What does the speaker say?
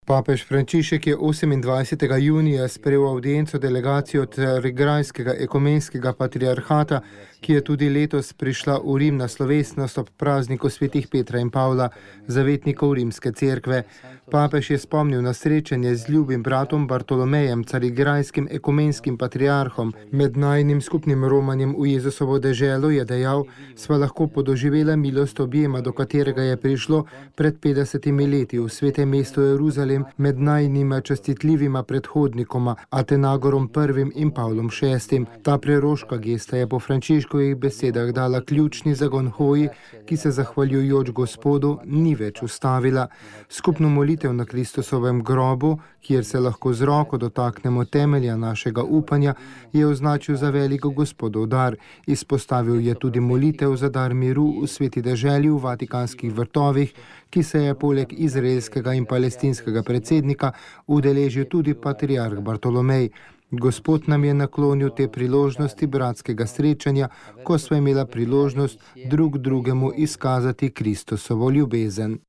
Papež Frančišek je 28. junija sprejel avdienco delegacijo Carigrajskega ekumenskega patriarhata, ki je tudi letos prišla v Rim na slovesnost ob prazniku svetih Petra in Pavla, zavetnikov Rimske cerkve. Papež je spomnil na srečanje z ljubim bratom Bartolomejem, Carigrajskim ekumenskim patriarhom. Med najinim skupnim romanjem v Jezusovo deželo je dejal: "Sva lahko podoživela milost objema, do katerega je prišlo pred 50 leti v svetem mestu Jeruzalem med najinima častitljivima predhodnikoma, Atenagorom I in Pavlom VI. Ta preroška gesta je po Frančiškovih besedah dala ključni zagon hoji, ki se zahvaljujoč Gospodu ni več ustavila. Skupno molitev na Kristusovem grobu, kjer se lahko z roko dotaknemo temelja našega upanja, je označil za velik Gospodov dar. Izpostavil je tudi molitev za dar miru v sveti deželi v Vatikanskih vrtovih, ki se je poleg izraelskega in palestinskega predsednika udeležil tudi patriarh Bartolomej. Gospod nam je naklonil te priložnosti bratskega srečanja, ko sva imela priložnost drug drugemu izkazati Kristusovo ljubezen."